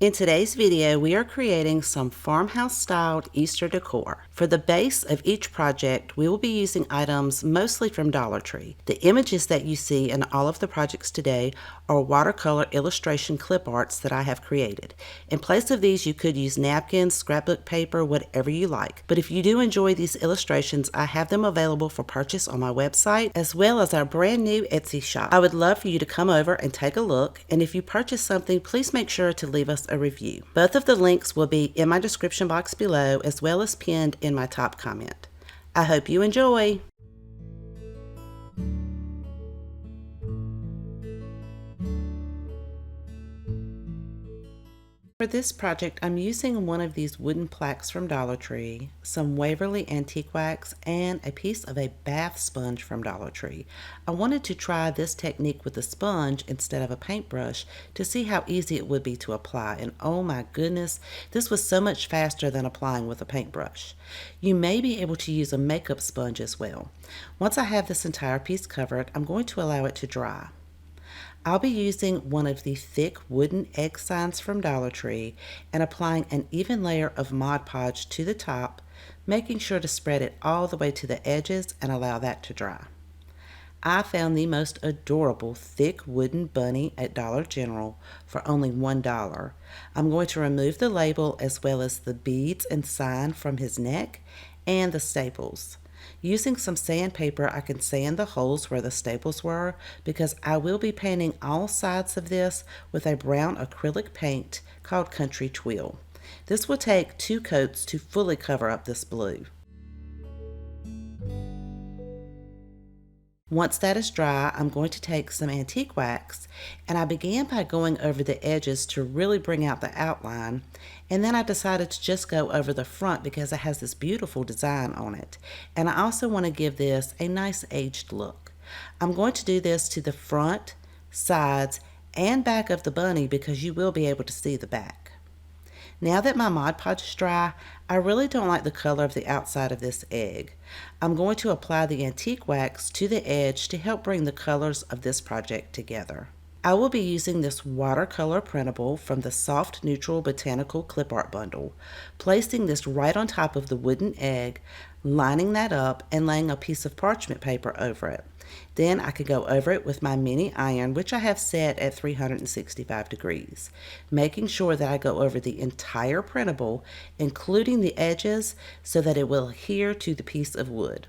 In today's video, we are creating some farmhouse-styled Easter decor. For the base of each project, we will be using items mostly from Dollar Tree. The images that you see in all of the projects today are watercolor illustration clip arts that I have created. In place of these, you could use napkins, scrapbook paper, whatever you like. But if you do enjoy these illustrations, I have them available for purchase on my website, as well as our brand new Etsy shop. I would love for you to come over and take a look, and if you purchase something, please make sure to leave us a review. Both of the links will be in my description box below, as well as pinned in my top comment. I hope you enjoy. For this project, I'm using one of these wooden plaques from Dollar Tree, some Waverly antique wax, and a piece of a bath sponge from Dollar Tree. I wanted to try this technique with a sponge instead of a paintbrush to see how easy it would be to apply, and oh my goodness, this was so much faster than applying with a paintbrush. You may be able to use a makeup sponge as well. Once I have this entire piece covered, I'm going to allow it to dry. I'll be using one of the thick wooden egg signs from Dollar Tree and applying an even layer of Mod Podge to the top, making sure to spread it all the way to the edges and allow that to dry. I found the most adorable thick wooden bunny at Dollar General for only $1. I'm going to remove the label as well as the beads and sign from his neck and the staples. Using some sandpaper, I can sand the holes where the staples were because I will be painting all sides of this with a brown acrylic paint called Country Twill. This will take 2 coats to fully cover up this blue. Once that is dry, I'm going to take some antique wax, and I began by going over the edges to really bring out the outline, and then I decided to just go over the front because it has this beautiful design on it, and I also want to give this a nice aged look. I'm going to do this to the front, sides, and back of the bunny because you will be able to see the back. Now that my Mod Podge is dry, I really don't like the color of the outside of this egg. I'm going to apply the antique wax to the edge to help bring the colors of this project together. I will be using this watercolor printable from the Soft Neutral Botanical Clip Art Bundle, placing this right on top of the wooden egg, lining that up, and laying a piece of parchment paper over it. Then I could go over it with my mini iron, which I have set at 365 degrees, making sure that I go over the entire printable, including the edges, so that it will adhere to the piece of wood.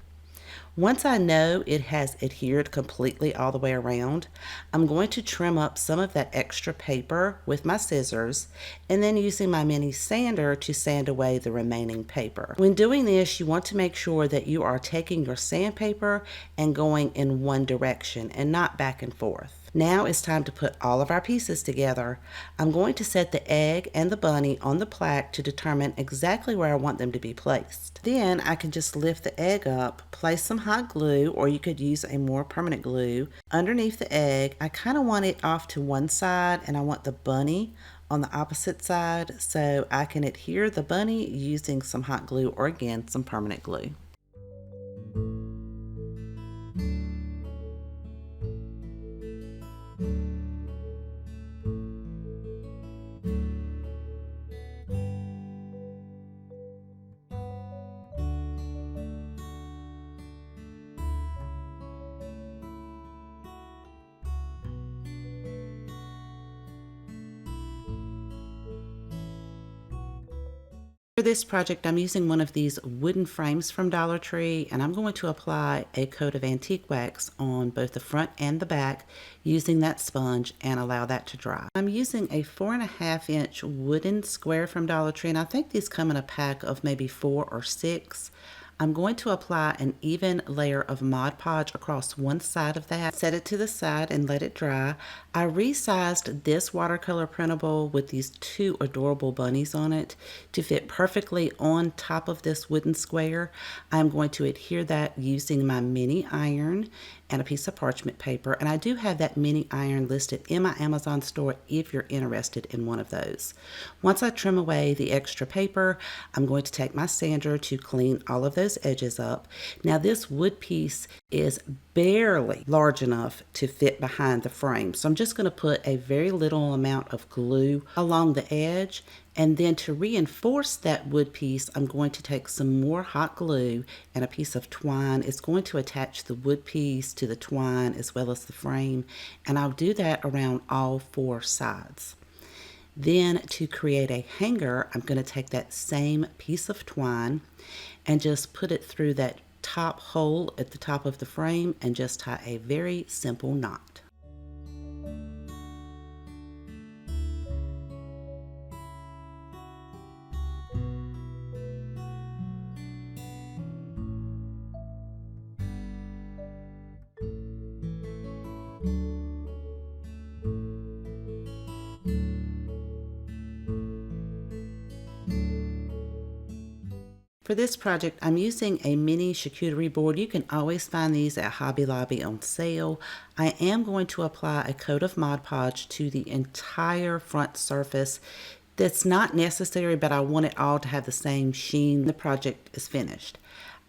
Once I know it has adhered completely all the way around, I'm going to trim up some of that extra paper with my scissors and then using my mini sander to sand away the remaining paper. When doing this, you want to make sure that you are taking your sandpaper and going in one direction and not back and forth. Now it's time to put all of our pieces together. I'm going to set the egg and the bunny on the plaque to determine exactly where I want them to be placed. Then I can just lift the egg up, place some hot glue, or you could use a more permanent glue underneath the egg. I kind of want it off to one side and I want the bunny on the opposite side, so I can adhere the bunny using some hot glue or again some permanent glue. For this project, I'm using one of these wooden frames from Dollar Tree, and I'm going to apply a coat of antique wax on both the front and the back using that sponge and allow that to dry. I'm using a 4.5-inch wooden square from Dollar Tree, and I think these come in a pack of maybe 4 or 6. I'm going to apply an even layer of Mod Podge across one side of that, set it to the side and let it dry. I resized this watercolor printable with these 2 adorable bunnies on it to fit perfectly on top of this wooden square. I'm going to adhere that using my mini iron and a piece of parchment paper. And I do have that mini iron listed in my Amazon store if you're interested in one of those. Once I trim away the extra paper, I'm going to take my sander to clean all of those edges up. Now this wood piece is barely large enough to fit behind the frame. So I'm just going to put a very little amount of glue along the edge. And then to reinforce that wood piece, I'm going to take some more hot glue and a piece of twine. It's going to attach the wood piece to the twine as well as the frame. And I'll do that around all 4 sides. Then to create a hanger, I'm going to take that same piece of twine and just put it through that top hole at the top of the frame and just tie a very simple knot. For this project, I'm using a mini charcuterie board. You can always find these at Hobby Lobby on sale. I am going to apply a coat of Mod Podge to the entire front surface. That's not necessary, but I want it all to have the same sheen when the project is finished.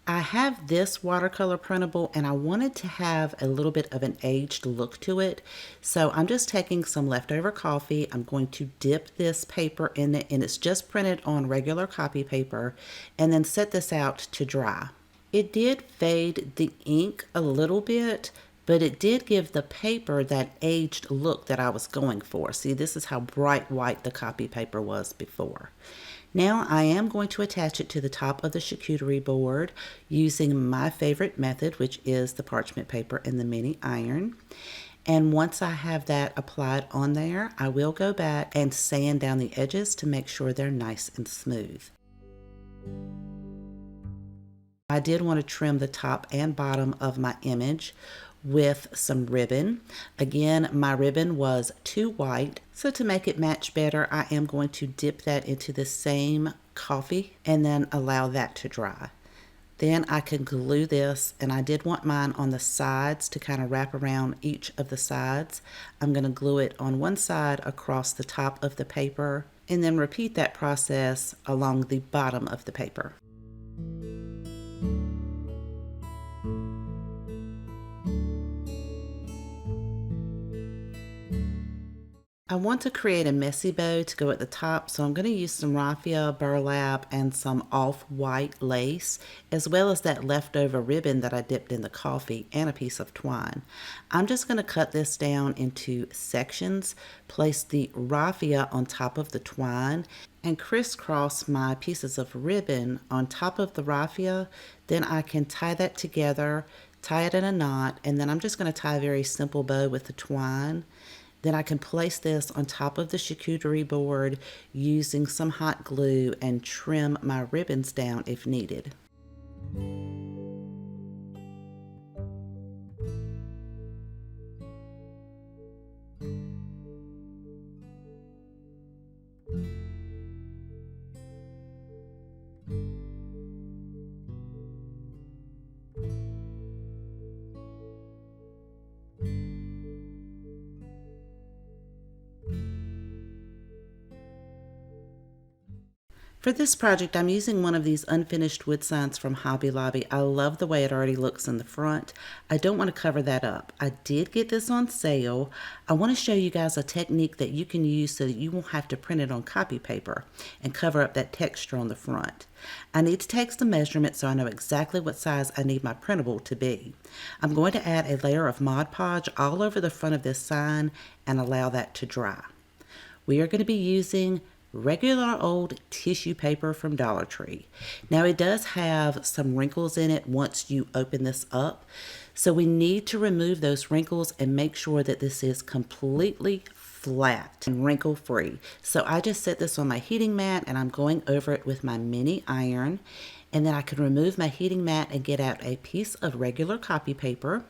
I have this watercolor printable and I wanted to have a little bit of an aged look to it. So I'm just taking some leftover coffee. I'm going to dip this paper in it, and it's just printed on regular copy paper, and then set this out to dry. It did fade the ink a little bit, but it did give the paper that aged look that I was going for. See, this is how bright white the copy paper was before. Now I am going to attach it to the top of the charcuterie board using my favorite method, which is the parchment paper and the mini iron. And once I have that applied on there, I will go back and sand down the edges to make sure they're nice and smooth. I did want to trim the top and bottom of my image with some ribbon. Again, my ribbon was too white, so to make it match better, I am going to dip that into the same coffee and then allow that to dry. Then I can glue this, and I did want mine on the sides to kind of wrap around each of the sides. I'm going to glue it on one side across the top of the paper and then repeat that process along the bottom of the paper. I want to create a messy bow to go at the top, so I'm going to use some raffia, burlap, and some off-white lace, as well as that leftover ribbon that I dipped in the coffee and a piece of twine. I'm just going to cut this down into sections, place the raffia on top of the twine, and crisscross my pieces of ribbon on top of the raffia. Then I can tie that together, tie it in a knot, and then I'm just going to tie a very simple bow with the twine. Then I can place this on top of the charcuterie board using some hot glue and trim my ribbons down if needed. For this project, I'm using one of these unfinished wood signs from Hobby Lobby. I love the way it already looks in the front. I don't want to cover that up. I did get this on sale. I want to show you guys a technique that you can use so that you won't have to print it on copy paper and cover up that texture on the front. I need to take some measurements so I know exactly what size I need my printable to be. I'm going to add a layer of Mod Podge all over the front of this sign and allow that to dry. We are going to be using regular old tissue paper from Dollar Tree. Now it does have some wrinkles in it once you open this up, so we need to remove those wrinkles and make sure that this is completely flat and wrinkle free. So I just set this on my heating mat and I'm going over it with my mini iron. And then I can remove my heating mat and get out a piece of regular copy paper.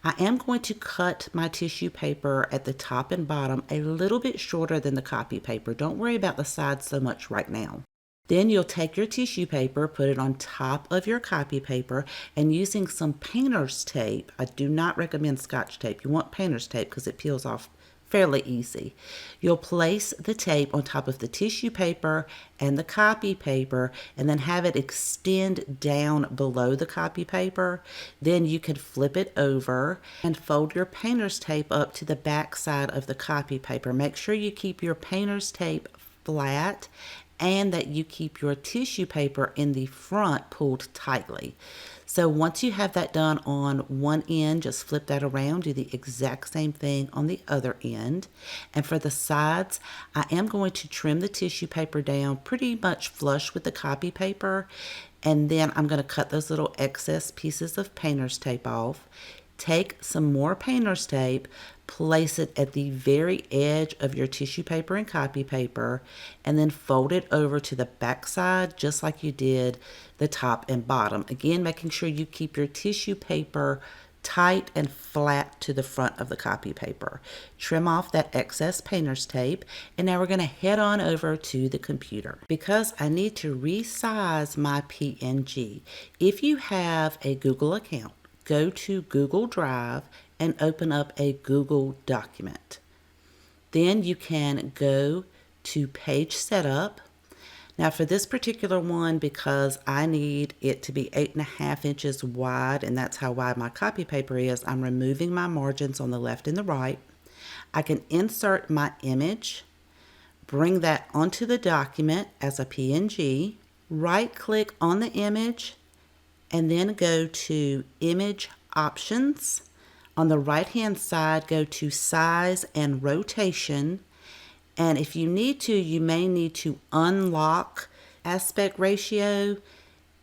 I am going to cut my tissue paper at the top and bottom a little bit shorter than the copy paper. Don't worry about the sides so much right now. Then you'll take your tissue paper, put it on top of your copy paper, and using some painter's tape, I do not recommend Scotch tape. You want painter's tape because it peels off fairly easy. You'll place the tape on top of the tissue paper and the copy paper and then have it extend down below the copy paper. Then you can flip it over and fold your painter's tape up to the back side of the copy paper. Make sure you keep your painter's tape flat and that you keep your tissue paper in the front pulled tightly. So once you have that done on one end, just flip that around, do the exact same thing on the other end. And for the sides, I am going to trim the tissue paper down pretty much flush with the copy paper. And then I'm going to cut those little excess pieces of painter's tape off. Take some more painter's tape, place it at the very edge of your tissue paper and copy paper, and then fold it over to the back side just like you did the top and bottom. Again, making sure you keep your tissue paper tight and flat to the front of the copy paper. Trim off that excess painter's tape, and now we're going to head on over to the computer because I need to resize my PNG. If you have a Google account, go to Google Drive and open up a Google document. Then you can go to page setup. Now for this particular one, because I need it to be 8.5 inches wide, and that's how wide my copy paper is, I'm removing my margins on the left and the right. I can insert my image, bring that onto the document as a PNG, right click on the image, and then go to Image Options. On the right hand side, go to Size and Rotation. And if you need to, you may need to unlock aspect ratio.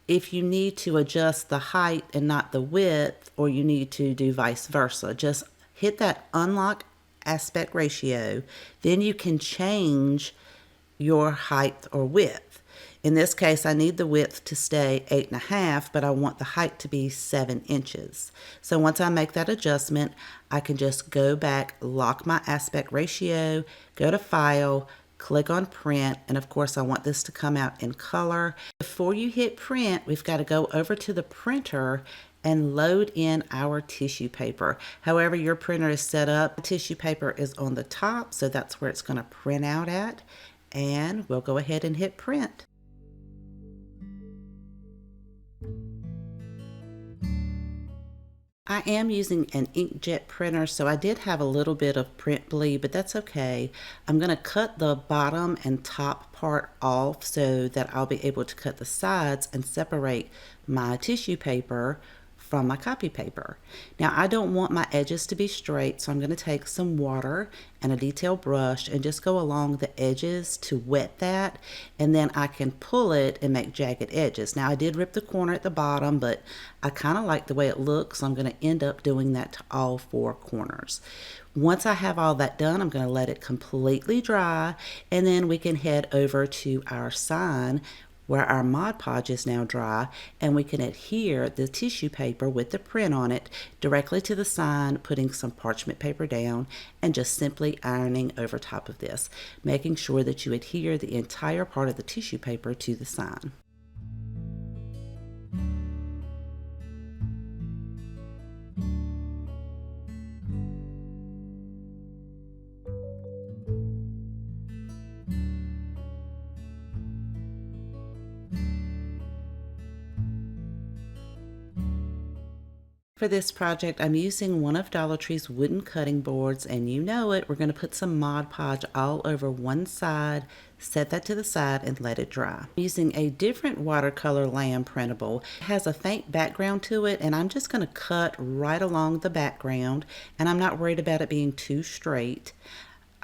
If you need to adjust the height and not the width, or you need to do vice versa, just hit that unlock aspect ratio. Then you can change your height or width. In this case, I need the width to stay 8.5, but I want the height to be 7 inches. So once I make that adjustment, I can just go back, lock my aspect ratio, go to File, click on Print, and of course I want this to come out in color. Before you hit Print, we've got to go over to the printer and load in our tissue paper. However your printer is set up, the tissue paper is on the top, so that's where it's going to print out at. And we'll go ahead and hit Print. I am using an inkjet printer, so I did have a little bit of print bleed, but that's okay. I'm going to cut the bottom and top part off so that I'll be able to cut the sides and separate my tissue paper from my copy paper. Now I don't want my edges to be straight, so I'm going to take some water and a detail brush and just go along the edges to wet that, and then I can pull it and make jagged edges. Now I did rip the corner at the bottom, but I kind of like the way it looks, so I'm going to end up doing that to all 4 corners. Once I have all that done, I'm going to let it completely dry, and then we can head over to our sign where our Mod Podge is now dry, and we can adhere the tissue paper with the print on it directly to the sign, putting some parchment paper down and just simply ironing over top of this, making sure that you adhere the entire part of the tissue paper to the sign. For this project, I'm using one of Dollar Tree's wooden cutting boards, and you know it, we're going to put some Mod Podge all over one side, set that to the side, and let it dry. I'm using a different watercolor lamb printable. It has a faint background to it, and I'm just going to cut right along the background, and I'm not worried about it being too straight.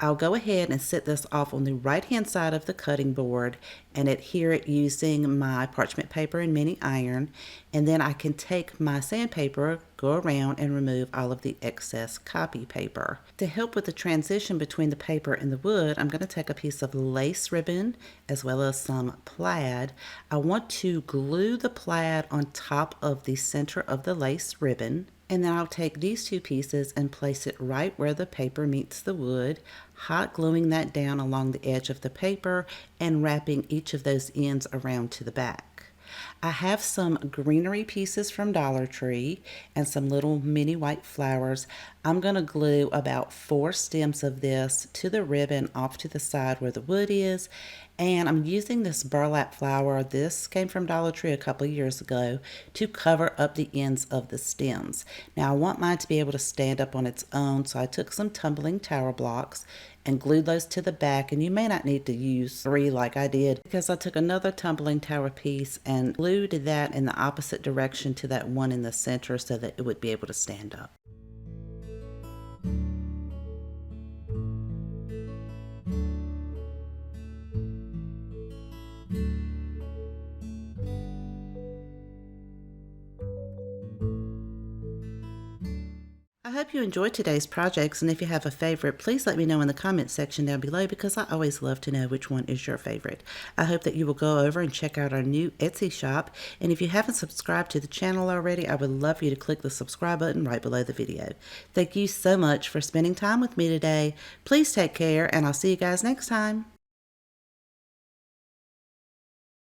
I'll go ahead and set this off on the right hand side of the cutting board and adhere it using my parchment paper and mini iron, and then I can take my sandpaper, go around and remove all of the excess copy paper. To help with the transition between the paper and the wood, I'm going to take a piece of lace ribbon as well as some plaid. I want to glue the plaid on top of the center of the lace ribbon. And then I'll take these two pieces and place it right where the paper meets the wood, hot gluing that down along the edge of the paper and wrapping each of those ends around to the back. I have some greenery pieces from Dollar Tree and some little mini white flowers. I'm going to glue about 4 stems of this to the ribbon off to the side where the wood is. And I'm using this burlap flower, this came from Dollar Tree a couple of years ago, to cover up the ends of the stems. Now I want mine to be able to stand up on its own, so I took some tumbling tower blocks and glued those to the back, and you may not need to use 3 like I did, because I took another tumbling tower piece and glued that in the opposite direction to that one in the center so that it would be able to stand up. I hope you enjoyed today's projects, and if you have a favorite, please let me know in the comments section down below, because I always love to know which one is your favorite. I hope that you will go over and check out our new Etsy shop, and if you haven't subscribed to the channel already, I would love for you to click the subscribe button right below the video. Thank you so much for spending time with me today. Please take care, and I'll see you guys next time.